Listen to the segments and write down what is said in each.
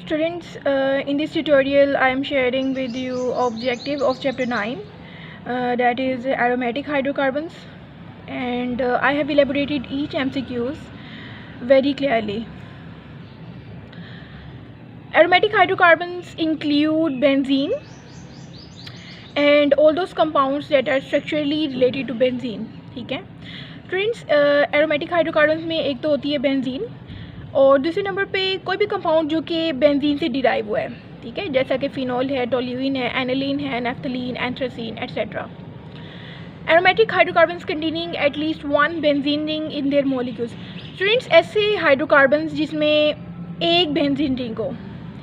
Students, in this tutorial I am sharing with you objective of chapter 9, that is aromatic hydrocarbons, and I have elaborated each MCQs very clearly. Aromatic hydrocarbons include benzene and all those compounds that are structurally related to benzene. ठीक है students, aromatic hydrocarbons में एक तो होती है benzene और दूसरे number पे कोई भी कंपाउंड जो कि बेंजीन से डिराइव हुआ है, ठीक है, जैसा कि फिनॉल है, टोल्यूइन है, एनिलीन है, naphthalene, anthracene etcetera. Aromatic hydrocarbons containing at least one benzene ring in their molecules. Students, ऐसे हाइड्रोकार्बन्स जिसमें एक बेंजीन रिंग हो,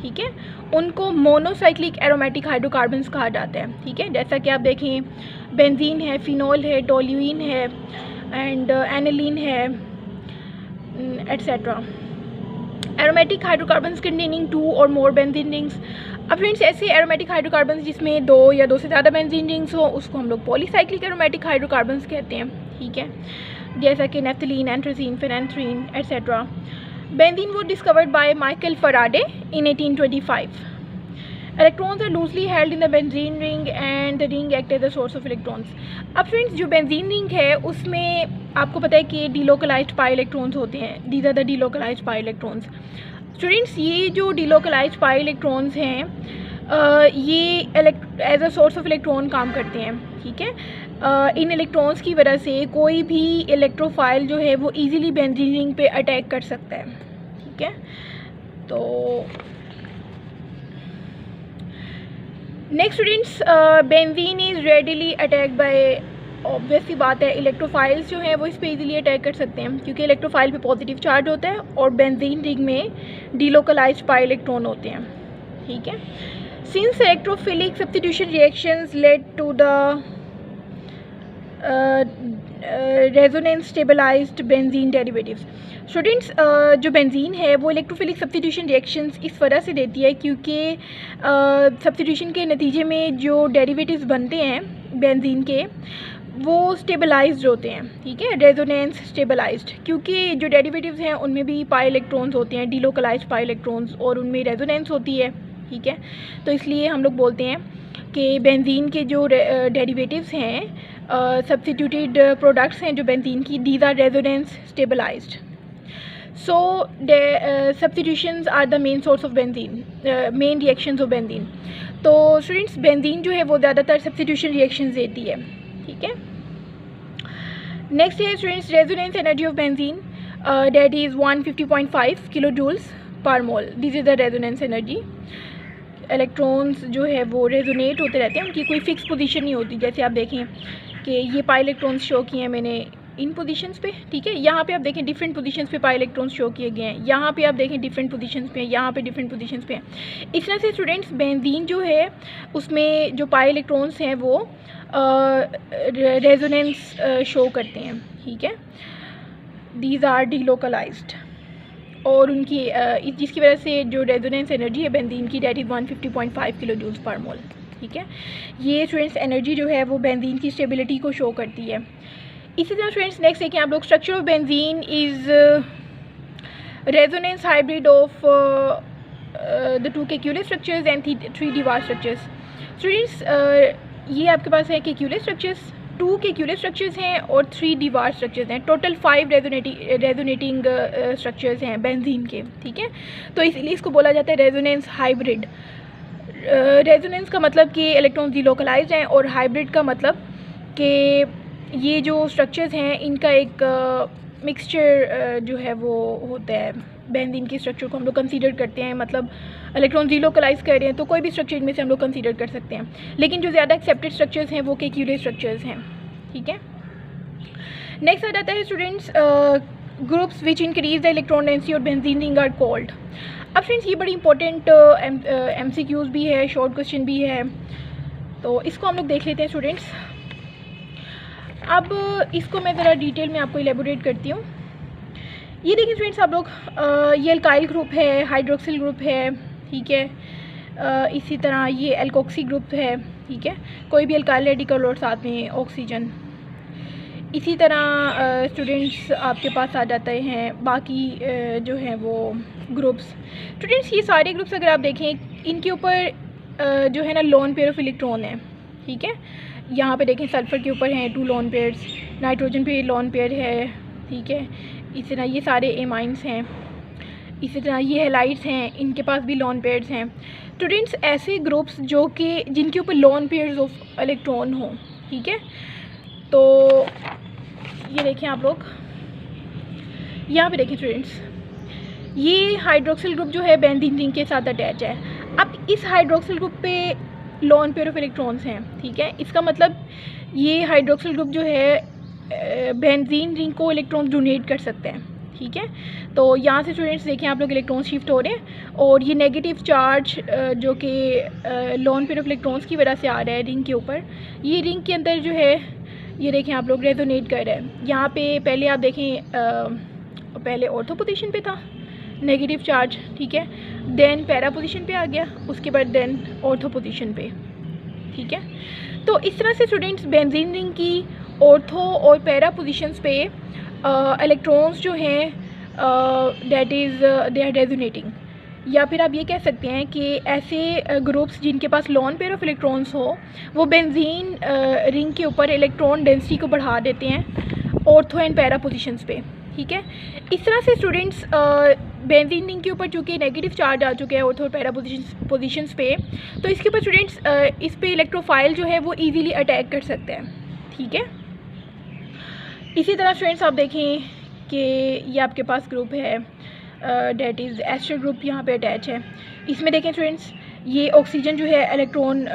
ठीक है, उनको मोनोसाइक्लिक एरोमेटिक हाइड्रोकार्बन्स कहा जाता है. ठीक है, जैसा कि आप देखें बेंजीन है, फिनॉल है, टोल्यूइन है एंड एनिलीन है etcetera. Aromatic hydrocarbons containing two और मोर बेंजीन रिंग्स. अब फ्रेंड्स, ऐसे एरोमेटिक हाइड्रोकार्बन्स जिसमें दो या दो से ज़्यादा बेंजीन रिंग्स हो उसको हम लोग पॉलीसाइक्लिक एरोमेटिक हाइड्रोकार्बन्स कहते हैं. ठीक है, जैसा कि naphthalene, anthracene, phenanthrene etcetera. Benzene was discovered by Michael Faraday in 1825. Electrons are loosely held in the benzene ring and the ring act as a source of electrons. अब friends, जो benzene ring है उसमें आपको पता है कि delocalised pi electrons होते हैं. These are the delocalized pi electrons. Students, ये जो डीलोकलाइज्ड पाई इलेक्ट्रॉन्स हैं ये as a source of electron काम करते हैं. ठीक है, इन इलेक्ट्रॉन्स की वजह से कोई भी इलेक्ट्रोफाइल जो है वो इजीली बेंजीन रिंग पे अटैक कर सकता है. ठीक है, तो next students, benzene is readily attacked by, obvious सी बात है, इलेक्ट्रोफाइल्स जो हैं वो इस पे इजीली अटैक कर सकते हैं क्योंकि इलेक्ट्रोफाइल पे पॉजिटिव चार्ज होता है और बेंजीन रिंग में डीलोकलाइज्ड पाई इलेक्ट्रॉन होते हैं. ठीक है, since electrophilic substitution reactions lead to the resonance stabilized benzene derivatives. Students, जो बेंजीन है वो इलेक्ट्रोफिलिक सब्स्टिट्यूशन रिएक्शंस इस वजह से देती है क्योंकि सब्स्टिट्यूशन के नतीजे में जो डेरिवेटिव्स बनते हैं बेंजीन के वो स्टेबलाइज्ड होते हैं. ठीक है, रेजोनेंस स्टेबलाइज्ड, क्योंकि जो डेरिवेटिव्स हैं उनमें भी पाई इलेक्ट्रॉन्स होते हैं, डीलोकलाइज्ड पाई इलेक्ट्रॉन्स, और उनमें रेजोनेंस होती है. ठीक है, तो इसलिए हम लोग बोलते हैं कि बेंजीन के जो डेरिवेटिव्स हैं, सब्स्टिट्यूटेड प्रोडक्ट्स हैं जो बेंजीन की, these are resonance stabilized. So substitutions are the main source of benzene, main reactions of benzene. तो स्टूडेंट्स, बेंजीन जो है वो ज़्यादातर सब्स्टिट्यूशन रिएक्शंस देती है. ठीक है, नेक्स्ट है students resonance energy of benzene, that is 150.5 kilo joules per mole. This is the resonance energy. Electrons जो है वो रेजोनेट होते रहते हैं, उनकी कोई फिक्स पोजीशन नहीं होती. जैसे आप देखें कि ये पाई इलेक्ट्रॉन्स शो किए हैं मैंने इन पोजीशंस पे. ठीक है, यहाँ पे आप देखें डिफरेंट पोजीशंस पे पाई इलेक्ट्रॉन्स शो किए गए हैं, यहाँ पे आप देखें डिफरेंट पोजीशंस पे, यहाँ पे डिफरेंट पोजीशंस पे. इस तरह से स्टूडेंट्स बेंजीन जो है उसमें जो पाई इलेक्ट्रॉन्स हैं वो रेजोनेंस शो करते हैं. ठीक है, दीज आर डीलोकलाइज्ड, और उनकी जिसकी वजह से जो रेजोनेंस एनर्जी है बेंजीन की, that is 150.5 kilo joules per mole. ठीक है, ये स्टूडेंट्स एनर्जी जो है वो बेंजीन की स्टेबिलिटी को शो करती है. इसी तरह स्टूडेंट्स नेक्स्ट देखें आप लोग, structure of benzene is resonance hybrid of the two Kekule structures and 3 Dewar structures. Students, ये आपके पास है केक्यूले स्ट्रक्चर्स, 2 केक्यूले स्ट्रक्चर्स हैं और 3 डिवार स्ट्रक्चर्स हैं. टोटल 5 रेजोनेटिंग स्ट्रक्चर्स हैं बेंजीन के. ठीक है, तो इसलिए इसको बोला जाता है रेजोनेंस हाइब्रिड. रेजोनेंस का मतलब कि इलेक्ट्रॉन्स डीलोकलाइज्ड हैं और हाइब्रिड का मतलब कि ये जो स्ट्रक्चर्स हैं इनका एक मिक्सचर जो है वो होता है. बेंजीन के स्ट्रक्चर को हम लोग कंसीडर करते हैं, मतलब इलेक्ट्रॉन डीलोकलाइज कर रहे हैं तो कोई भी स्ट्रक्चर इनमें से हम लोग कंसीडर कर सकते हैं, लेकिन जो ज़्यादा एक्सेप्टेड स्ट्रक्चर्स हैं वो केक्यूले स्ट्रक्चर्स हैं. ठीक है, नेक्स्ट आ जाता है students groups which increase the electron density और बेंजीन रिंग आर कॉल्ड. अब फ्रेंड्स, ये बड़ी इंपॉर्टेंट MCQs भी है, शॉर्ट क्वेश्चन भी है, तो इसको हम लोग देख लेते हैं स्टूडेंट्स. अब इसको मैं ज़रा डिटेल में आपको इलेबोरेट करती हूँ. ये देखिए स्टूडेंट्स आप लोग, ये अल्काइल ग्रुप है, हाइड्रोक्सिल ग्रुप है. ठीक है, इसी तरह ये एल्कोक्सी ग्रुप है. ठीक है, कोई भी अल्काइल रेडिकल और साथ में ऑक्सीजन. इसी तरह स्टूडेंट्स आपके पास आ जाते हैं बाकी जो हैं वो ग्रुप्स। स्टूडेंट्स ये सारे ग्रुप्स अगर आप देखें इनके ऊपर जो है ना लोन पेयर ऑफ इलेक्ट्रॉन है, ठीक है। यहाँ पे देखें सल्फ़र के ऊपर हैं 2 लोन पेयर्स, नाइट्रोजन पे लोन पेयर है, ठीक है। इसी तरह ये सारे एमाइंस हैं, इसी तरह ये हैलाइड्स हैं, इनके पास भी लोन पेयर्स हैं। स्टूडेंट्स ऐसे ग्रुप्स जो कि जिनके ऊपर लोन पेयर्स ऑफ इलेक्ट्रॉन हों, ठीक है। तो ये देखें आप लोग, यहाँ पे देखें स्टूडेंट्स, ये हाइड्रोक्सिल ग्रुप जो है बेंजीन रिंग के साथ अटैच है। अब इस हाइड्रोक्सिल ग्रुप पे लोन पेयर ऑफ इलेक्ट्रॉन्स हैं, ठीक है। इसका मतलब ये हाइड्रोक्सिल ग्रुप जो है बेंजीन रिंग को इलेक्ट्रॉन डोनेट कर सकते हैं, ठीक है। तो यहाँ से स्टूडेंट्स देखें आप लोग इलेक्ट्रॉन शिफ्ट हो रहे हैं और ये नेगेटिव चार्ज जो कि लोन पेयर ऑफ इलेक्ट्रॉन्स की वजह से आ रहा है रिंग के ऊपर, ये रिंग के अंदर जो है ये देखें आप लोग रेजोनेट कर रहा है। यहाँ पे पहले आप देखें पहले ऑर्थो पोजीशन पे था नेगेटिव चार्ज, ठीक है, देन पैरा पोजीशन पे आ गया, उसके बाद देन ऑर्थो पोजीशन पे, ठीक है। तो इस तरह से स्टूडेंट्स बेंजीन रिंग की ऑर्थो और पैरा पोजीशंस पे इलेक्ट्रॉन्स जो हैं that is they are resonating. या फिर आप ये कह सकते हैं कि ऐसे ग्रुप्स जिनके पास लोन पेयर ऑफ इलेक्ट्रॉन्स हो वो बेंजीन रिंग के ऊपर इलेक्ट्रॉन डेंसिटी को बढ़ा देते हैं ऑर्थो एंड पैरा पोजीशंस पे, ठीक है। इस तरह से स्टूडेंट्स बेंजीन रिंग के ऊपर चूँकि नेगेटिव चार्ज आ चुके हैं ऑर्थो और पैरा पोजीशंस पे, तो इसके ऊपर स्टूडेंट्स इस पे इलेक्ट्रोफाइल जो है वो इजीली अटैक कर सकते हैं, ठीक है। इसी तरह स्टूडेंट्स आप देखें कि ये आपके पास ग्रुप है डेट इज़ एस्टर ग्रुप यहाँ पे अटैच है। इसमें देखें स्टूडेंट्स ये ऑक्सीजन जो है इलेक्ट्रॉन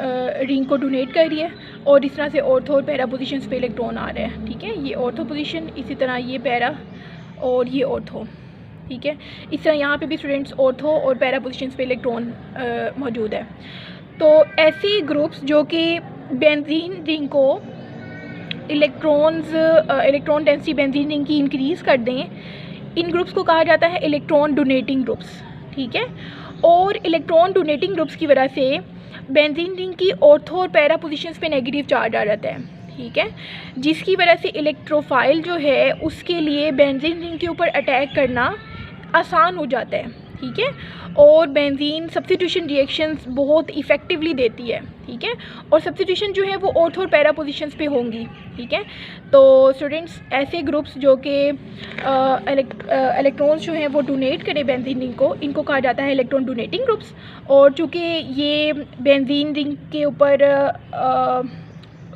रिंग को डोनेट कर रही है और इस तरह से ऑर्थो और पैरा पोजीशंस पे इलेक्ट्रॉन आ रहे हैं, ठीक है। ये ऑर्थो पोजीशन, इसी तरह ये पैरा और ये ऑर्थो, ठीक है। इस तरह यहाँ पे भी स्टूडेंट्स ऑर्थो और पैरा पोजीशंस पे इलेक्ट्रॉन मौजूद है। तो ऐसे ग्रुप्स जो कि बेंजीन रिंग को इलेक्ट्रॉन डेंसिटी बेंजीन रिंग की इंक्रीज़ कर दें, इन ग्रुप्स को कहा जाता है इलेक्ट्रॉन डोनेटिंग ग्रुप्स, ठीक है। और इलेक्ट्रॉन डोनेटिंग ग्रुप्स की वजह से बेंजीन रिंग की ऑर्थो और पैरा पोजीशंस पे नेगेटिव चार्ज आ जाता है, ठीक है, जिसकी वजह से इलेक्ट्रोफाइल जो है उसके लिए बेंजीन रिंग के ऊपर अटैक करना आसान हो जाता है, ठीक है। और बेंजीन सब्स्टिट्यूशन रिएक्शंस बहुत इफ़ेक्टिवली देती है, ठीक है। और सब्स्टिट्यूशन जो है वो ऑर्थो और पैरा पोजीशंस पे होंगी, ठीक है। तो स्टूडेंट्स ऐसे ग्रुप्स जो कि इलेक्ट्रॉन्स जो हैं वो डोनेट करें बेंजीन रिंग को, इनको कहा जाता है इलेक्ट्रॉन डोनेटिंग ग्रुप्स। और चूँकि ये बेंजीन रिंग के ऊपर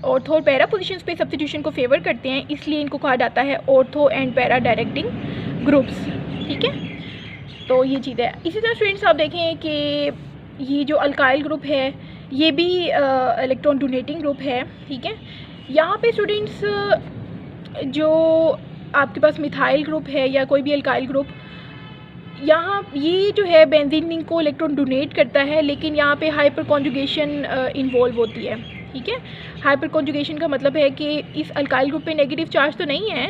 ऑर्थो और पैरा पोजीशंस पे सब्स्टिट्यूशन को फेवर करते हैं, इसलिए इनको कहा जाता है ortho and para directing groups, ठीक है। तो ये चीज़ है। इसी तरह स्टूडेंट्स आप देखें कि ये जो अल्काइल ग्रुप है ये भी इलेक्ट्रॉन डोनेटिंग ग्रुप है, ठीक है। यहाँ पे स्टूडेंट्स जो आपके पास मिथाइल ग्रुप है या कोई भी अल्काइल ग्रुप, यहाँ ये जो है बेंजीन रिंग को इलेक्ट्रॉन डोनेट करता है, लेकिन यहाँ पे हाइपर कॉन्जुगेशन इन्वॉल्व होती है, ठीक है। हाइपर कॉन्जुगेशन का मतलब है कि इस अल्काइल ग्रुप पे नेगेटिव चार्ज तो नहीं है,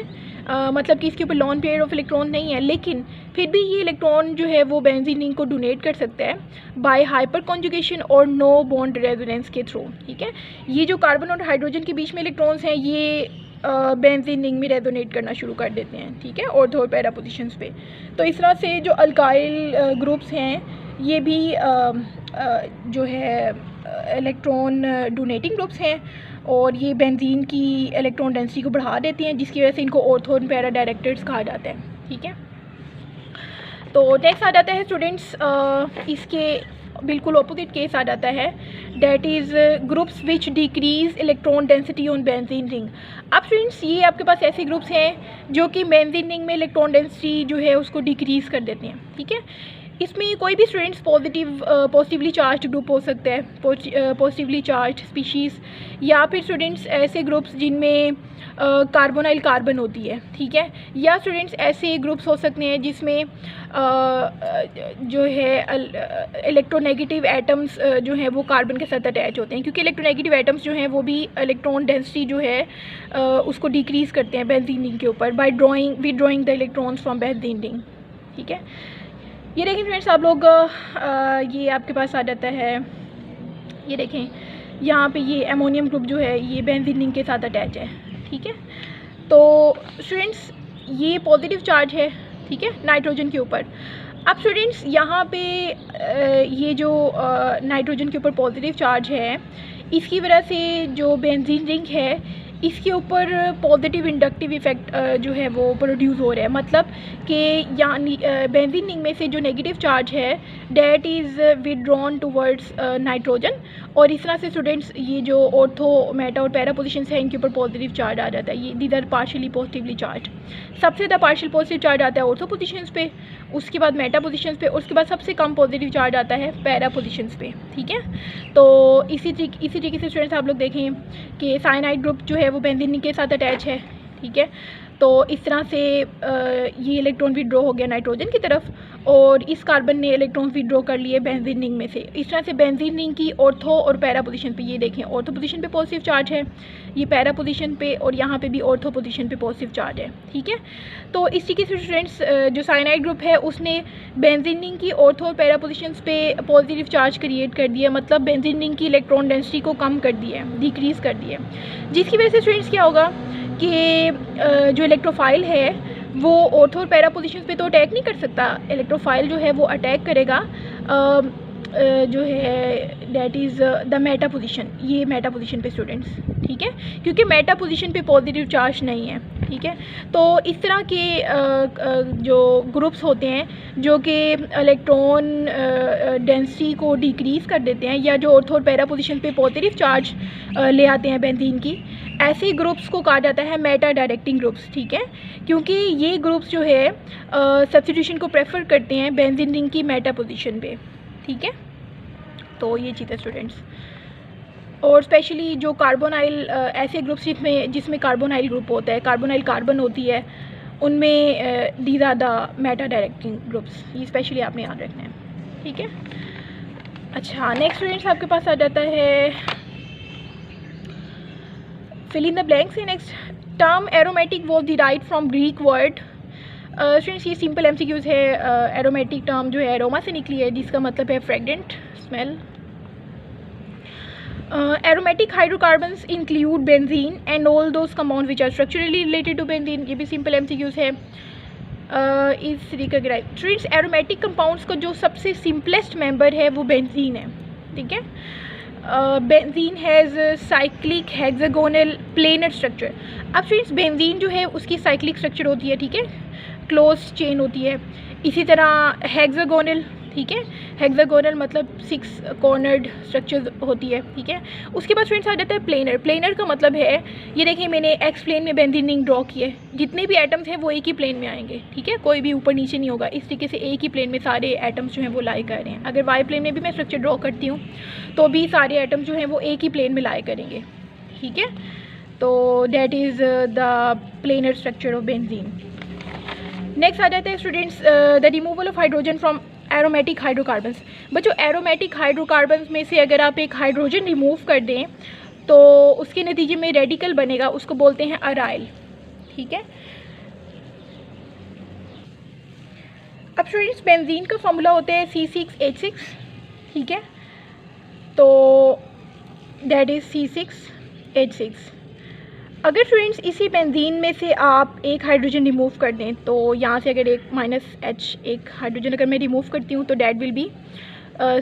मतलब कि इसके ऊपर लोन पेयर ऑफ इलेक्ट्रॉन नहीं है, लेकिन फिर भी ये इलेक्ट्रॉन जो है वो बेंजीन रिंग को डोनेट कर सकता है बाय हाइपर कॉन्जुगेशन और नो बॉन्ड रेजोनेंस के थ्रू, ठीक है। ये जो कार्बन और हाइड्रोजन के बीच में इलेक्ट्रॉन्स हैं ये बेंजीन रिंग में रेजोनेट करना शुरू कर देते हैं, ठीक है, ऑर्थो और पैरा पोजीशंस पे। तो इस तरह से जो अल्काइल ग्रुप्स हैं ये भी जो है इलेक्ट्रॉन डोनेटिंग ग्रुप्स हैं और ये बेंजीन की इलेक्ट्रॉन डेंसिटी को बढ़ा देती हैं, जिसकी वजह से इनको ऑर्थो और पैरा डायरेक्टर्स कहा जाता है, ठीक है। तो नेक्स्ट आ जाता है स्टूडेंट्स इसके बिल्कुल ऑपोजिट केस आ जाता है, that is groups which decrease electron density on benzene ring. अब स्टूडेंट्स ये आपके पास ऐसे ग्रुप्स हैं जो कि बेंजीन रिंग में इलेक्ट्रॉन डेंसिटी जो है उसको डिक्रीज़ कर देते हैं, ठीक है। इसमें कोई भी स्टूडेंट्स पॉजिटिवली चार्ज ग्रुप हो सकता है, पॉजिटिवली चार्ज स्पीशीज़, या फिर स्टूडेंट्स ऐसे ग्रुप्स जिनमें कार्बोनाइल कार्बन होती है, ठीक है, या स्टूडेंट्स ऐसे ग्रुप्स हो सकते हैं जिसमें जो है इलेक्ट्रोनेगेटिव एटम्स जो हैं वो कार्बन के साथ अटैच होते हैं, क्योंकि इलेक्ट्रोनेगेटिव एटम्स जो हैं वो भी इलेक्ट्रॉन डेंसिटी जो है उसको डिक्रीज़ करते हैं बेंजीन रिंग के ऊपर by withdrawing the electrons from benzene ring, ठीक है। ये देखें फ्रेंड्स आप लोग ये आपके पास आ जाता है, ये देखें यहाँ पे ये अमोनियम ग्रुप जो है ये बेंजीन रिंग के साथ अटैच है, ठीक है। तो स्टूडेंट्स ये पॉजिटिव चार्ज है, ठीक है, नाइट्रोजन के ऊपर। अब स्टूडेंट्स यहाँ पे ये जो नाइट्रोजन के ऊपर पॉजिटिव चार्ज है, इसकी वजह से जो बेंजीन रिंग है इसके ऊपर पॉजिटिव इंडक्टिव इफ़ेक्ट जो है वो प्रोड्यूस हो रहा है। मतलब कि यहाँ बेंजीन रिंग में से जो नेगेटिव चार्ज है that is withdrawn towards nitrogen, और इस तरह से स्टूडेंट्स ये जो ऑर्थो, मेटा और पैरा पोजिशंस हैं इनके ऊपर पॉजिटिव चार्ज आ जाता है। ये these are partially positively charged. सबसे ज़्यादा पार्शियल पॉजिटिव चार्ज आता है ऑर्थो पोजिशंस पे, उसके बाद मेटा पोजिशंस पे, उसके बाद सबसे कम पॉजिटिव चार्ज आता है पैरा पोजिशंस पे। ठीक है, तो इसी तरीके से स्टूडेंट्स आप लोग देखें कि साइनाइड ग्रुप जो है वो बेंजीन के साथ अटैच है। ठीक है, तो इस तरह से ये इलेक्ट्रॉन विड्रॉ हो गया नाइट्रोजन की तरफ, और इस कार्बन ने इलेक्ट्रॉन विड्रॉ कर लिए बेंजीन रिंग में से। इस तरह से बेंजीन रिंग की ऑर्थो और पैरा पोजीशन पे, ये देखें ऑर्थो पोजीशन पे पॉजिटिव चार्ज है, ये पैरा पोजीशन पे, और यहाँ पे भी ऑर्थो पोजीशन पे पॉजिटिव चार्ज है। ठीक है, तो इस तरीके से स्टूडेंट्स जो साइनाइड ग्रुप है उसने बेंजीन रिंग की ऑर्थो और पैरा पोजीशंस पे पॉजिटिव चार्ज क्रिएट कर दिया, मतलब बेंजीन रिंग की इलेक्ट्रॉन डेंसिटी को कम कर दिया है, डिक्रीज़ कर दिया है, जिसकी वजह से स्टूडेंट्स क्या होगा कि जो इलेक्ट्रोफाइल है वो ऑर्थो और पैरा पोजीशंस पे तो अटैक नहीं कर सकता। इलेक्ट्रोफाइल जो है वो अटैक करेगा जो है that is the Meta position, ये मेटा पोजीशन पे स्टूडेंट्स। ठीक है, क्योंकि मेटा पोजीशन पे पॉजिटिव चार्ज नहीं है। ठीक है, तो इस तरह के जो ग्रुप्स होते हैं जो कि इलेक्ट्रॉन डेंसिटी को डिक्रीज़ कर देते हैं, या जो ऑर्थो और पैरा पोजीशन पे पॉजिटिव चार्ज ले आते हैं बेंजीन की, ऐसे ग्रुप्स को कहा जाता है मेटा डायरेक्टिंग ग्रुप्स। ठीक है, क्योंकि ये ग्रुप्स जो है सब्स्टिट्यूशन को प्रेफर करते हैं बेंजीन रिंग की मेटा पोजीशन पे। ठीक है, तो ये चीज़ है स्टूडेंट्स। और स्पेशली जो कार्बोनाइल ऐसे ग्रुप्स जिसमें कार्बोनाइल ग्रुप होता है, कार्बोनाइल कार्बन होती है, उनमें these are the meta directing groups, ये स्पेशली आपने याद रखना है। ठीक है, अच्छा नेक्स्ट स्टूडेंट्स आपके पास आ जाता है fill in the blanks. Next term aromatic was derived from Greek word. Students ये सिंपल एमसीक्यूज़ है। एरोमेटिक टर्म जो है एरोमा से निकली है, जिसका मतलब है fragrant, smell. Aromatic hydrocarbons include benzene and all those compound which are structurally related to benzene. ये भी सिंपल एमसीक्यूज़ है। इस रिकॉग्नाइज स्टूडेंट्स एरोमेटिक कंपाउंड्स का जो सबसे सिंपलेस्ट मेंबर है वो बेंजीन है। ठीक है, benzene has cyclic hexagonal planar structure. अब स्टूडेंट्स बेंजीन जो है उसकी साइक्लिक स्ट्रक्चर होती है। ठीक है, क्लोज चेन होती है। इसी तरह हेक्सागोनल, ठीक है, हेक्सागोनल मतलब 6 कॉर्नर्ड स्ट्रक्चर होती है। ठीक है, उसके बाद फ्रेंड्स आ जाता है प्लेनर। प्लेनर का मतलब है, ये देखिए मैंने एक्स प्लेन में बेंजीन रिंग ड्रॉ की है, जितने भी एटम्स हैं वो एक ही प्लेन में आएंगे। ठीक है, कोई भी ऊपर नीचे नहीं होगा। इस तरीके से एक ही प्लेन में सारे एटम्स जो हैं वो लाई कर रहे हैं। अगर वाई प्लेन में भी मैं स्ट्रक्चर ड्रॉ करती हूँ तो भी सारे एटम्स जो हैं वो एक ही प्लेन में लाई करेंगे। ठीक है, तो that is the planar structure of benzene. Next आ जाता है students the removal of hydrogen from aromatic hydrocarbons. बच्चों एरोमेटिक हाइड्रोकार्बन्स में से अगर आप एक हाइड्रोजन रिमूव कर दें तो उसके नतीजे में रेडिकल बनेगा, उसको बोलते हैं अराइल। ठीक है, अब स्टूडेंट्स बेंजीन का फॉर्मूला होता है C6H6। ठीक है, तो दैट इज़ C6H6। अगर स्टूडेंट्स इसी बेंजीन में से आप एक हाइड्रोजन रिमूव कर दें, तो यहाँ से अगर एक -H एक हाइड्रोजन अगर मैं रिमूव करती हूँ तो डैट विल बी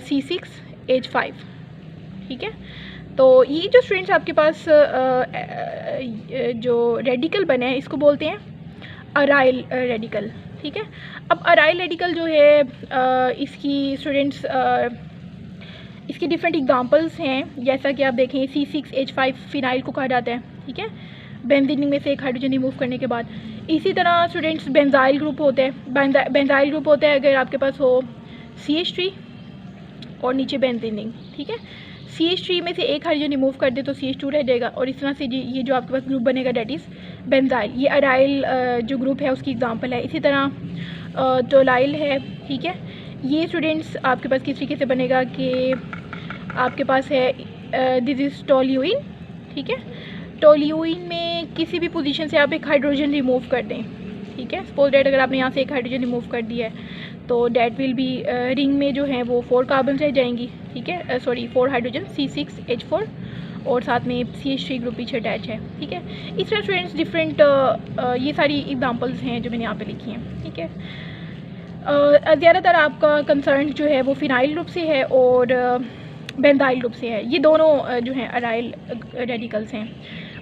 C6H5। ठीक है, तो ये जो स्टूडेंट्स आपके पास जो रेडिकल बने हैं इसको बोलते हैं अराइल रेडिकल। ठीक है, अब अराइल रेडिकल जो है इसकी स्टूडेंट्स इसके डिफरेंट एग्जांपल्स हैं। जैसा कि आप देखें C6H5 फिनाइल को कहा जाता है। ठीक है, बेंजीन में से एक हाइड्रोजन रिमूव करने के बाद। इसी तरह स्टूडेंट्स बेंजाइल ग्रुप होता है। बेंजाइल ग्रुप होता है अगर आपके पास हो CH3 और नीचे बेंजीन। ठीक है, CH3 में से एक हाइड्रोजन रिमूव कर दे तो CH2 रह जाएगा, और इस तरह से ये जो आपके पास ग्रुप बनेगा डेट इज़ बेंजाइल। ये अराइल जो ग्रुप है उसकी एग्जांपल है। इसी तरह टोलाइल है। ठीक है, ये स्टूडेंट्स आपके पास किस तरीके से बनेगा कि आपके पास है दिस इज़ टोल्यूइन। ठीक है, टोल्यूइन में किसी भी पोजीशन से आप एक हाइड्रोजन रिमूव कर दें। ठीक है, सपोज डेट अगर आपने यहाँ से एक हाइड्रोजन रिमूव कर दिया है तो डेट विल बी रिंग में जो है वो 4 कार्बन रह जाएंगी। ठीक है, सॉरी 4 हाइड्रोजन C6H4 और साथ में CH3 ग्रुप पीछे अटैच है। ठीक है, इस तरह स्टूडेंट्स डिफरेंट ये सारी एग्जांपल्स हैं जो मैंने यहाँ पे लिखी हैं। ठीक है, ज़्यादातर आपका कंसर्न जो है वो फिनाइल ग्रुप से है और बेंजाइल ग्रुप से है, ये दोनों जो हैं अराइल रेडिकल्स हैं।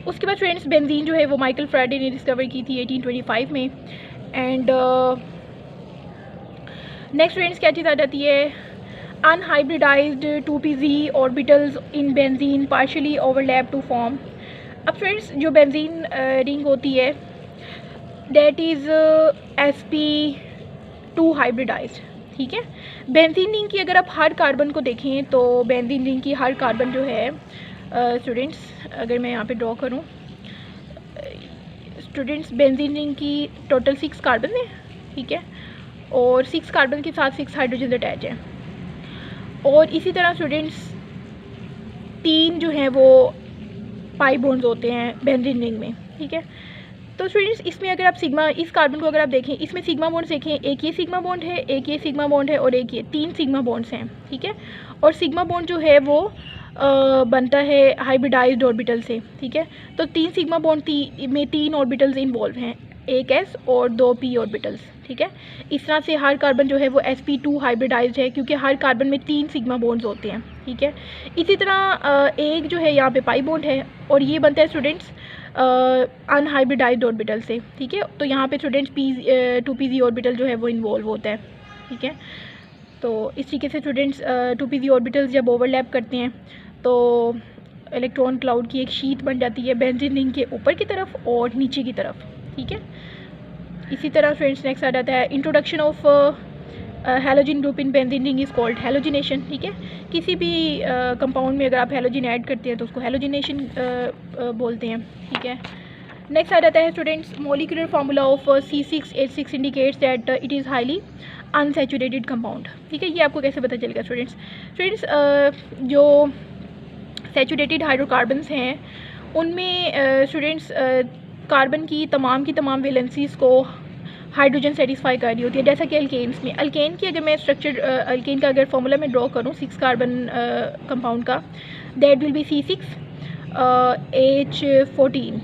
उसके बाद फ्रेंड्स बेंजीन जो है वो माइकल फ्राइडे ने डिस्कवर की थी 1825 में। एंड नेक्स्ट फ्रेंड्स क्या चीज़ आ जाती है, unhybridized 2pz orbitals in benzene partially overlap to form. अब फ्रेंड्स जो बेंजीन रिंग होती है दैट इज़ sp2 हाइब्रिडाइज्ड, ठीक है। बेंजीन रिंग की अगर आप हर कार्बन को देखें तो बेंजीन रिंग की हर कार्बन जो है स्टूडेंट्स, अगर मैं यहाँ पे ड्रॉ करूँ स्टूडेंट्स, बेंजीन रिंग की टोटल 6 कार्बन है, ठीक है, और 6 कार्बन के साथ 6 हाइड्रोजन अटैच हैं। और इसी तरह स्टूडेंट्स 3 जो हैं वो पाई बॉन्ड्स होते हैं बेंजीन रिंग में, ठीक है। तो स्टूडेंट्स इसमें अगर आप सिग्मा, इस कार्बन को अगर आप देखें इसमें सिग्मा बॉन्ड्स देखें, एक ये सिग्मा बॉन्ड है, एक ये सिग्मा बॉन्ड है और एक ये, 3 सिग्मा बॉन्ड्स हैं, ठीक है। और सिग्मा बॉन्ड जो है वो बनता है हाइब्रिडाइज्ड ऑर्बिटल से, ठीक है। तो 3 सिग्मा बॉन्ड में 3 ऑर्बिटल्स इन्वॉल्व हैं, एक s और 2 p ऑर्बिटल्स, ठीक है। इस तरह से हर कार्बन जो है वो sp2 हाइब्रिडाइज्ड है क्योंकि हर कार्बन में 3 सिग्मा बॉन्ड्स होते हैं, ठीक है। इसी तरह एक जो है यहाँ पे पाई बॉन्ड है और ये बनता है स्टूडेंट्स अनहाइब्रिडाइज्ड ऑर्बिटल से, ठीक है। तो यहाँ पे स्टूडेंट्स 2pz ऑर्बिटल जो है वो इन्वॉल्व होता है, ठीक है। तो इस तरीके से स्टूडेंट्स 2pz ऑर्बिटल्स जब ओवरलैप करते हैं तो इलेक्ट्रॉन क्लाउड की एक शीट बन जाती है बेंजीन रिंग के ऊपर की तरफ और नीचे की तरफ, ठीक है। इसी तरह फ्रेंड्स नेक्स्ट आ जाता है introduction of halogen group in benzene ring is called halogenation, ठीक है। किसी भी कंपाउंड में अगर आप हैलोजन ऐड करते हैं तो उसको हैलोजिनेशन बोलते हैं, ठीक है। नेक्स्ट आ जाता है students molecular formula of C6H6 indicates that it is highly unsaturated compound, ठीक है। ये आपको कैसे पता चलेगा स्टूडेंट्स जो सैचुरेटेड हाइड्रोकार्बन्स हैं उनमें स्टूडेंट्स कार्बन की तमाम वैलेंसीज़ को हाइड्रोजन सेटिस्फाई कर रही होती है, जैसा कि अल्केन्स में। अल्केन की अगर मैं स्ट्रक्चर अल्केन का अगर फॉर्मूला में ड्रॉ करूँ 6 कार्बन कंपाउंड का, दैट विल बी C6H14,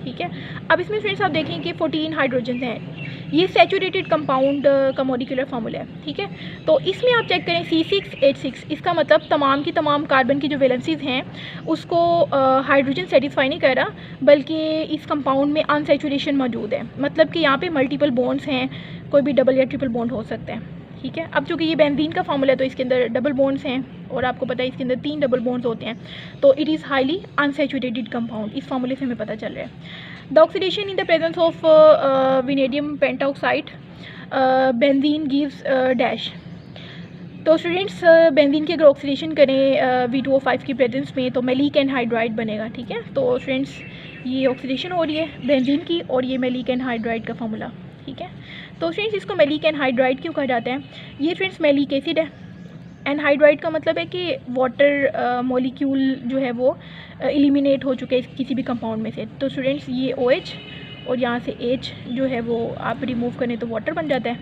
ठीक है। अब इसमें फ्रेंड्स आप देखें कि 14 हाइड्रोजन हैं, ये सैचुरेटेड कंपाउंड का मॉलिक्यूलर फार्मूला है, ठीक है। तो इसमें आप चेक करें C6H6, इसका मतलब तमाम की तमाम कार्बन की जो वैलेंसीज़ हैं उसको हाइड्रोजन सेटिस्फाई नहीं कर रहा, बल्कि इस कंपाउंड में अनसैचुरेशन मौजूद है, मतलब कि यहाँ पे मल्टीपल बॉन्ड्स हैं, कोई भी डबल या ट्रिपल बॉन्ड हो सकता है, ठीक है। अब चूँकि ये बेंजीन का फार्मूला है तो इसके अंदर डबल बॉन्ड्स हैं और आपको पता है इसके अंदर 3 डबल बॉन्ड्स होते हैं, तो it is highly unsaturated compound, इस फार्मूले से हमें पता चल रहा है। The oxidation in the presence of vanadium pentoxide benzene gives dash. तो स्टूडेंट्स बेंजीन की अगर ऑक्सीडेशन करें V2O5 की प्रेजेंस में तो मैलिक एनहाइड्राइड बनेगा, ठीक है। तो स्टूडेंट्स ये ऑक्सीडेशन हो रही है बेंजीन की और ये मैलिक एनहाइड्राइड का फार्मूला, ठीक है। तो फ्रेंड्स इसको मैलिक एनहाइड्राइड क्यों कहा जाता है, ये फ्रेंड्स मैलिक एसिड है, एनहाइड्राइड का मतलब है कि वाटर मॉलिक्यूल जो है वो एलिमिनेट हो चुके हैं किसी भी कंपाउंड में से। तो स्टूडेंट्स ये OH और यहाँ से H जो है वो आप रिमूव करें तो वाटर बन जाता है,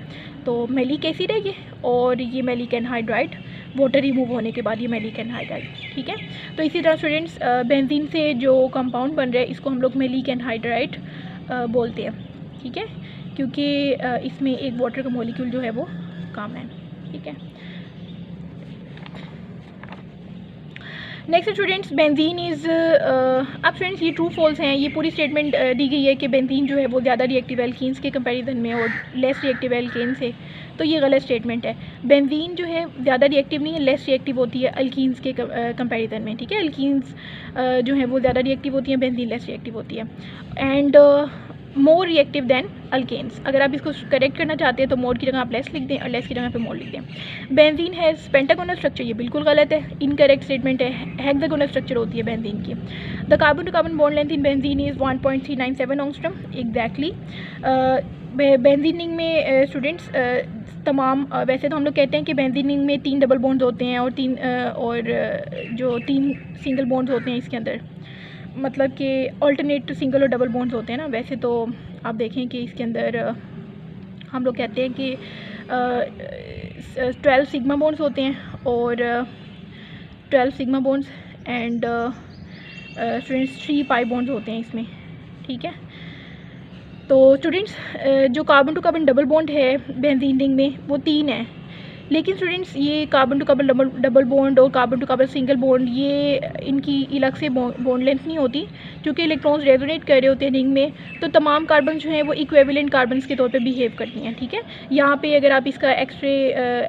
तो मैलिक एसिड है ये, और ये मैलिक एनहाइड्राइड वाटर रिमूव होने के बाद ये मैलिक एनहाइड्राइड, ठीक है। तो इसी तरह स्टूडेंट्स बेंजीन से जो कंपाउंड बन रहा है इसको हम लोग मैलिक एनहाइड्राइड बोलते हैं, ठीक है, क्योंकि इसमें एक वाटर का मॉलिक्यूल जो है वो कम है, ठीक है। नेक्स्ट स्टूडेंट्स बेंजीन इज़ अब फ्रेंड्स ये ट्रू फॉल्स हैं, ये पूरी स्टेटमेंट दी गई है कि बेंजीन जो है वो ज़्यादा रिएक्टिव एल्कीन्स के कंपैरिजन में और लेस रिएक्टिव एल्केन से, तो ये गलत स्टेटमेंट है। बेंजीन जो है ज़्यादा रिएक्टिव नहीं है, लेस रिएक्टिव होती है अल्कीन्स के कंपैरिजन में, ठीक है। अल्कीन्स जो है वो ज़्यादा रिएक्टिव होती हैं, बेंजीन लेस रिएक्टिव होती है, and more reactive than alkanes. अगर आप इसको करेक्ट करना चाहते हैं तो मोर की जगह आप लेस लिख दें और लेस की जगह पे मोर लिख दें। बेंजीन हैज़ पेंटागोनल स्ट्रक्चर, ये बिल्कुल गलत है, इनकरेक्ट स्टेटमेंट है, हेक्सागोनल स्ट्रक्चर होती है बेंजीन की। The carbon to carbon bond length in benzene is 1.397 angstrom exactly. Benzene ring में स्टूडेंट्स तमाम वैसे तो हम लोग कहते हैं कि बेंजीन रिंग में 3 डबल बॉन्ड्स होते हैं और जो 3 सिंगल बॉन्ड्स होते हैं इसके अंदर, मतलब कि अल्टरनेट सिंगल और डबल बॉन्ड्स होते हैं ना। वैसे तो आप देखें कि इसके अंदर हम लोग कहते हैं कि 12 सिग्मा बॉन्ड्स होते हैं और 12 sigma bonds and 3 pi bonds होते हैं इसमें, ठीक है। तो स्टूडेंट्स जो carbon to carbon double bond है बेंजीन रिंग में वो 3 है, लेकिन स्टूडेंट्स ये carbon to carbon double bond और carbon to carbon single bond ये इनकी अलग से बॉन्ड लेंथ नहीं होती, क्योंकि इलेक्ट्रॉन्स रेजोनेट कर रहे होते हैं रिंग में, तो तमाम कार्बन जो हैं वो इक्विवेलेंट कार्बन्स के तौर पे बिहेव करती हैं। ठीक है, यहाँ पे अगर आप इसका एक्सरे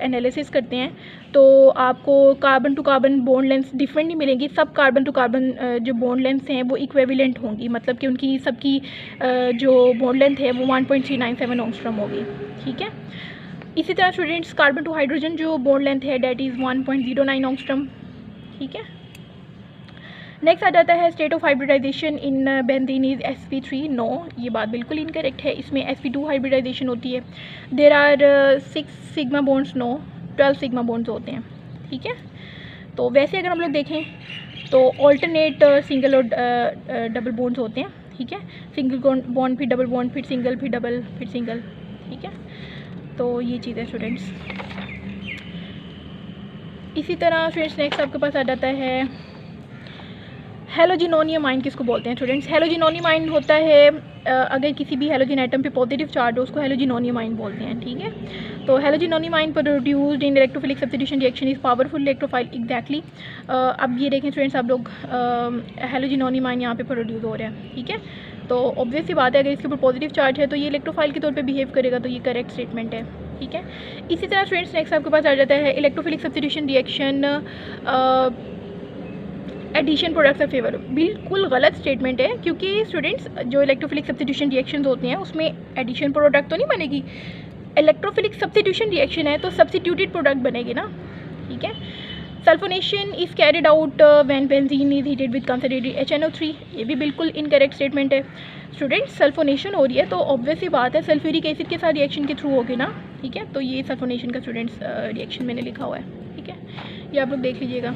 एनालिसिस करते हैं तो आपको carbon to carbon bond length different नहीं मिलेंगी, सब कार्बन टू कार्बन जो बॉन्ड लेंथ्स हैं वो इक्विवेलेंट होंगी, मतलब कि उनकी सबकी जो बॉन्ड लेंथ है वो 1.397 एंगस्ट्रॉम होगी। ठीक है, इसी तरह स्टूडेंट्स कार्बन टू हाइड्रोजन जो बॉन्ड लेंथ है डेट इज़ 1.09 एंगस्ट्रॉम। ठीक है, नेक्स्ट आ जाता है state of hybridization in benzene is sp3। No, ये बात बिल्कुल इनकरेक्ट है, इसमें sp2 हाइब्रिडाइजेशन होती है। There are 6 sigma bonds, no 12 sigma bonds होते हैं। ठीक है, तो वैसे अगर हम लोग देखें तो ऑल्टरनेट सिंगल और डबल बॉन्ड्स होते हैं। ठीक है, सिंगल बॉन्ड फिर डबल बॉन्ड फिर सिंगल फिर डबल फिर सिंगल। ठीक है, तो ये चीज़ है स्टूडेंट्स। इसी तरह स्टूडेंट्स नेक्स्ट आपके पास आ जाता है हेलोजिनोनियम आयन। किसको बोलते हैं स्टूडेंट्स? हेलोजिनोनियम आयन होता है अगर किसी भी हेलोजन एटम पे पॉजिटिव चार्ज हो उसको हेलोजिनोनियम आयन बोलते हैं। ठीक है, तो halogenonium ion produced in electrophilic substitution reaction is powerful electrophile. Exactly, अब ये देखें स्टूडेंट्स, आप लोग हेलोजिनोनियम आयन यहाँ पे प्रोड्यूस हो रहा है। ठीक है, तो ऑब्वियस सी बात है अगर इसके ऊपर पॉजिटिव चार्ज है तो ये इलेक्ट्रोफाइल के तौर पे बिहेव करेगा, तो ये करेक्ट स्टेटमेंट है। ठीक है, इसी तरह स्टूडेंट्स नेक्स्ट आपके पास आ जाता है electrophilic substitution reaction addition products of favour. बिल्कुल गलत स्टेटमेंट है, क्योंकि स्टूडेंट्स जो इलेक्ट्रोफिलिक सब्स्टिट्यूशन रिएक्शंस होते हैं उसमें एडिशन प्रोडक्ट तो नहीं बनेगी। इलेक्ट्रोफिलिक सब्स्टिट्यूशन रिएक्शन है तो सब्स्टिट्यूटेड प्रोडक्ट बनेगी ना। ठीक है, sulphonation is carried out when benzene is heated with concentrated HNO3। ये भी बिल्कुल इनकरेक्ट स्टेटमेंट है। स्टूडेंट्स सल्फोनेशन हो रही है तो ऑब्वियस ही बात है सल्फ्यूरिक एसिड के साथ रिएक्शन के थ्रू होगी ना। ठीक है, तो ये सल्फोनेशन का स्टूडेंट्स रिएक्शन मैंने लिखा हुआ है। ठीक है, ये आप लोग देख लीजिएगा।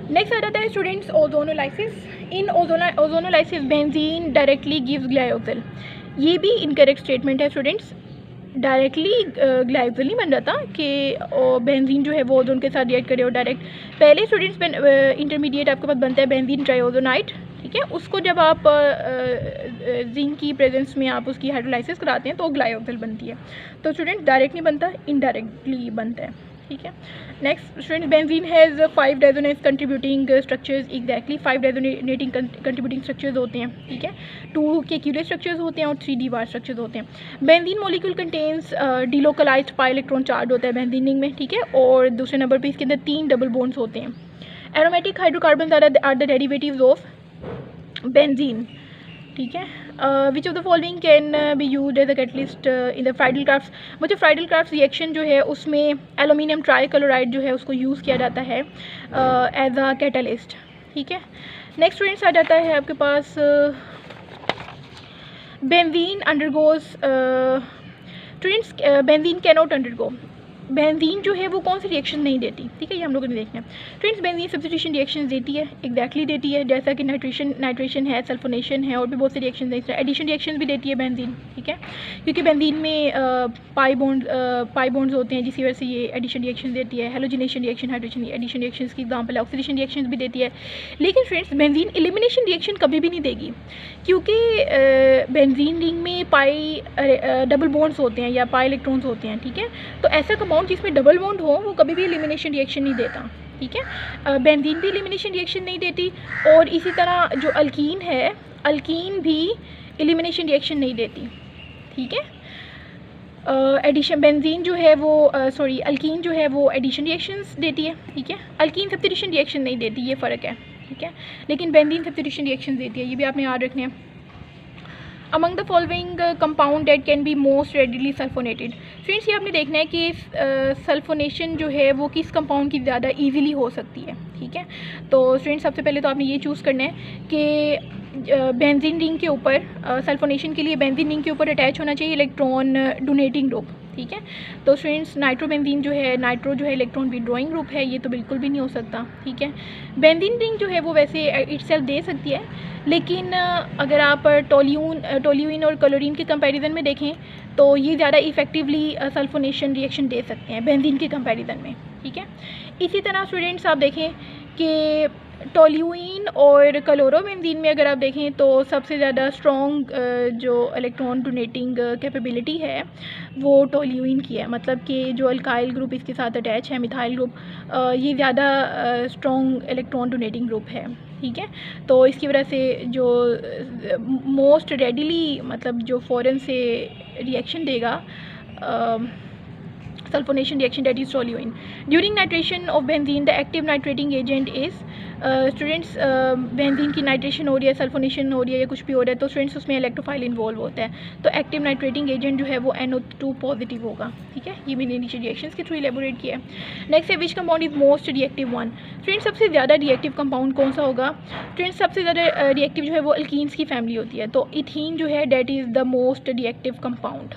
नेक्स्ट आ जाता है students ozonolysis. In ozonolysis benzene directly gives glycol. ये भी इनकरेक्ट स्टेटमेंट है स्टूडेंट्स। डायरेक्टली ग्लाइकोल नहीं बन जाता कि बेंजीन जो है वो ओजोन के साथ रिएक्ट करे और डायरेक्ट। पहले स्टूडेंट्स इंटरमीडिएट आपके पास बनता है बेंजीन ट्राइओजोनाइट। ठीक है, उसको जब आप जिंक की प्रेजेंस में आप उसकी हाइड्रोलाइसिस कराते हैं तो ग्लाइकोल बनती है। तो स्टूडेंट डायरेक्ट नहीं बनता, इनडायरेक्टली बनता है। ठीक है, next student benzene has 5 resonance contributing structures. Exactly 5 resonating contributing structures होते हैं। ठीक है, 2 के क्यूले स्ट्रक्चर्स होते हैं और 3 डी बार स्ट्रक्चर्स होते हैं। Benzene molecule contains delocalized pi electron charge होता है बेंजीन रिंग में। ठीक है, और दूसरे नंबर पे इसके अंदर 3 डबल बॉन्ड्स होते हैं। Aromatic hydrocarbons are the derivatives of benzene. ठीक है, which of the following can be used as a catalyst in the Friedel Craft. वो जो फ्राइडल क्राफ्ट रिएक्शन जो है उसमें एल्यूमिनियम ट्राइक्लोराइड जो है उसको यूज़ किया जाता है एज अ कैटलिस्ट। ठीक है, नेक्स्ट स्टूडेंट्स आ जाता है आपके पास benzene undergoes. Students benzene can not undergo. Benzene जो है वो कौन सी रिएक्शन नहीं देती। ठीक है, ये हम लोगों ने देखना है। फ्रेंड्स बेंजीन सब्स्टिट्यूशन रिएक्शन देती है, एग्जैक्टली देती है, जैसा कि नाइट्रेशन है, सल्फोनेशन है और भी बहुत सी रिएक्शन है। एडिशन रिएक्शन भी देती है बेंजीन। ठीक है, क्योंकि बेंजीन में पाई बॉन्ड्स होते हैं जिसकी वजह से ये एडिशन रिएक्शन देती है। Halogenation reaction hydrogen addition reaction की एग्जाम्पल है। ऑक्सीडेशन रिएक्शन भी देती है। लेकिन फ्रेंड्स बेंजीन एलिमिनेशन रिएक्शन कभी भी नहीं देगी, क्योंकि बेंजीन रिंग में पाई डबल बॉन्ड्स होते हैं या पाई इलेक्ट्रॉन्स होते हैं। ठीक है, तो ऐसा कंपाउंड जिसमें डबल बॉन्ड हो वो कभी भी एलिमिनेशन रिएक्शन नहीं देता। ठीक है, बेंजीन भी एलिमिनेशन रिएक्शन नहीं देती और इसी तरह जो अल्कीन है, अल्कीन भी एलिमिनेशन रिएक्शन नहीं देती। ठीक है, एडिशन बेंजीन जो है वो अल्कीन जो है वो एडिशन रिएक्शंस देती है। ठीक है, अल्कीन सब्स्टिट्यूशन रिएक्शन नहीं देती, ये फ़र्क है। ठीक है, लेकिन बेंजीन सब्स्टिट्यूशन रिएक्शन देती है, ये भी आपने याद रखने हैं। Among the following compound that can be most readily sulphonated. Friends ये आपने देखना है कि सल्फोनेशन जो है वो किस कंपाउंड की ज़्यादा इजीली हो सकती है। ठीक है, तो फ्रेंड्स सबसे पहले तो आपने ये चूज़ करना है कि बेंजीन रिंग के ऊपर सल्फोनेशन के लिए बेंजीन रिंग के ऊपर अटैच होना चाहिए इलेक्ट्रॉन डोनेटिंग ग्रुप। ठीक है, तो फ्रेंड्स नाइट्रोबेंजीन जो है इलेक्ट्रॉन विड्रॉइंग ग्रुप है, ये तो बिल्कुल भी नहीं हो सकता। ठीक है, बेंजीन रिंग जो है वो वैसे इटसेल्फ दे सकती है, लेकिन अगर आप टोल्यूइन और क्लोरीन के कंपैरिजन में देखें तो ये ज़्यादा इफेक्टिवली सल्फोनेशन रिएक्शन दे सकते हैं बेंजीन के कंपैरिजन में। ठीक है, इसी तरह स्टूडेंट्स आप देखें कि टोल्यूइन और क्लोरोबेंजीन में अगर आप देखें तो सबसे ज़्यादा स्ट्रॉन्ग जो इलेक्ट्रॉन डोनेटिंग कैपेबिलिटी है वो टोल्यूइन की है। मतलब कि जो अल्काइल ग्रुप इसके साथ अटैच है, मिथाइल ग्रुप, ये ज़्यादा स्ट्रॉन्ग इलेक्ट्रॉन डोनेटिंग ग्रुप है। ठीक है, तो इसकी वजह से जो मोस्ट रेडिली मतलब जो फ़ौरन से रिएक्शन देगा sulfonation reaction, that is toluene. During nitration of benzene, the active nitrating agent is students benzene की नाइट्रेशन हो रही है, सल्फोनेशन हो रही है या कुछ भी हो रहा है तो स्टूडेंट्स उसमें इलेक्ट्रोफाइल इन्वॉल्व होता है, तो एक्टिव नाइट्रेटिंग एजेंट जो है वो NO2 पॉजिटिव होगा। ठीक है, ये मैंने नीचे रिएक्शंस के थ्रू एलेबोरेट किया है। नेक्स्ट है which compound is most reactive one. Students सबसे ज़्यादा रिएक्टिव कंपाउंड कौन सा होगा? स्टूडेंट्स सबसे ज़्यादा रिएक्टिव जो है वो अल्कीन्स की फैमिली होती है, तो इथीन जो है that is the most reactive compound.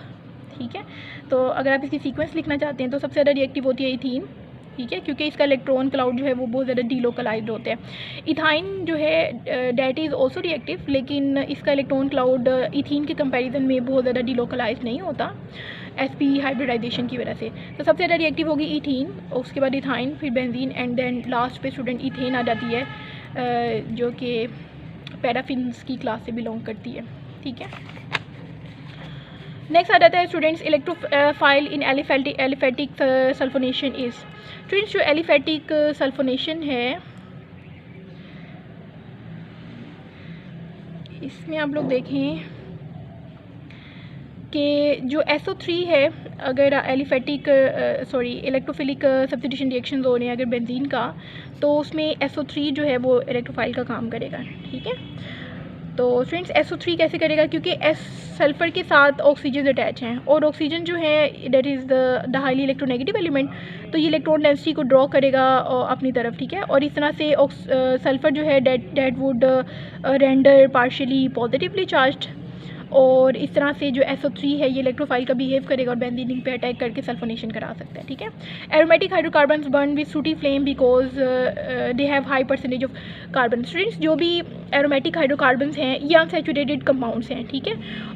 ठीक है, तो अगर आप इसकी सीक्वेंस लिखना चाहते हैं तो सबसे ज़्यादा रिएक्टिव होती है इथीन। ठीक है, क्योंकि इसका इलेक्ट्रॉन क्लाउड जो है वो बहुत ज़्यादा डीलोकलाइज्ड होता है। इथाइन जो है डेट इज़ ऑल्सो रिएक्टिव, लेकिन इसका इलेक्ट्रॉन क्लाउड इथीन के कंपैरिजन में बहुत ज़्यादा डीलोकलाइज्ड नहीं होता sp हाइब्रिडाइजेशन की वजह से। तो सबसे ज़्यादा रिएक्टिव होगी इथीन, उसके बाद इथाइन, फिर बेंजीन एंड देन लास्ट पे स्टूडेंट इथेन आ जाती है जो कि पैराफिन्स की क्लास से बिलोंग करती है। ठीक है, नेक्स्ट आ जाता है students electrophile in aliphatic sulphonation is. Students जो एलिफेटिक सल्फोनेशन है इसमें आप लोग देखें कि जो SO3 है, अगर एलिफेटिक इलेक्ट्रोफिलिक सब्स्टिट्यूशन रिएक्शन हो रहे हैं अगर बेंजीन का, तो उसमें SO3 जो है वो इलेक्ट्रोफाइल का काम करेगा। ठीक है, तो स्टूडेंट्स SO3 कैसे करेगा? क्योंकि सल्फ़र के साथ ऑक्सीजन अटैच हैं और ऑक्सीजन जो है that is the highly electronegative element, तो ये इलेक्ट्रॉन डेंसिटी को ड्रॉ करेगा अपनी तरफ। ठीक है, और इस तरह से सल्फ़र जो है that would render partially positively charged, और इस तरह से जो SO3 है ये इलेक्ट्रोफाइल का बिहेव करेगा और बेंजीन पे अटैक करके सल्फोनेशन करा सकता है। ठीक है, एरोमेटिक हाइड्रोकार्बन्स बर्न विद सूटी flame because they have high percentage of carbon. Students जो भी एरोमेटिक हाइड्रोकार्बन्स हैं ये अनसैचुरेटेड कंपाउंड्स हैं। ठीक है,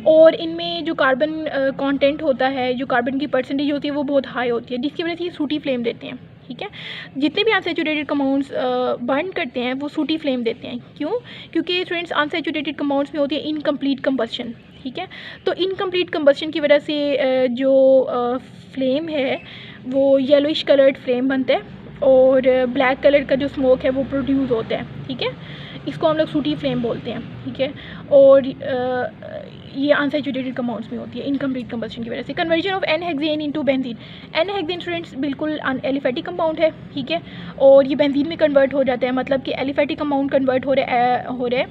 और इनमें जो कार्बन कंटेंट होता है, जो कार्बन की परसेंटेज होती है वो बहुत हाई होती है, जिसकी वजह से ये सूटी फ्लेम देते हैं। ठीक है, जितने भी अनसैचुरेटेड कंपाउंड्स बर्न करते हैं वो सूटी फ्लेम देते हैं। क्यों? क्योंकि स्टूडेंट्स अनसैचुरेटेड कंपाउंड्स में होती है इनकम्प्लीट कंबस्शन। ठीक है, तो इनकम्प्लीट कंबस्शन की वजह से जो फ्लेम है वो येलोइश कलर्ड फ्लेम बनता है और ब्लैक कलर का जो स्मोक है वो प्रोड्यूस होता है। ठीक है, इसको हम लोग सूटी फ्लेम बोलते हैं। ठीक है, और ये अनसैचुरेटेड कंपाउंड्स में होती है इनकम्प्लीट कंबस्शन की वजह से। Conversion of N hexane into benzene. N hexane students बिल्कुल एलिफेटिक कंपाउंड है। ठीक है, और ये बेंजीन में कन्वर्ट हो जाता है, मतलब कि एलिफेटिक कंपाउंड कन्वर्ट हो रहा है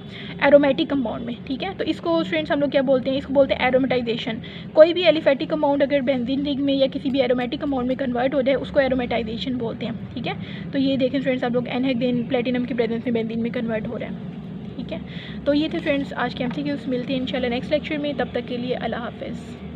एरोमेटिक कंपाउंड में। ठीक है, तो इसको स्टूडेंट्स हम लोग क्या बोलते हैं? इसको बोलते हैं एरोमेटाइजेशन। कोई भी एलिफेटिक कंपाउंड अगर बेंजीन रिंग में या किसी भी एरोमेटिक कंपाउंड में कन्वर्ट हो जाए उसको एरोमेटाइजेशन बोलते हैं। ठीक है, तो ये देखें स्टूडेंट्स आप लोग N-हेक्सेन प्लेटिनम की प्रेजेंस में बेंजीन में कन्वर्ट हो रहा है। ठीक है, तो ये थे फ्रेंड्स आज के MCQs। मिलते हैं इंशाल्लाह नेक्स्ट लेक्चर में, तब तक के लिए अल्लाह हाफ़िज़।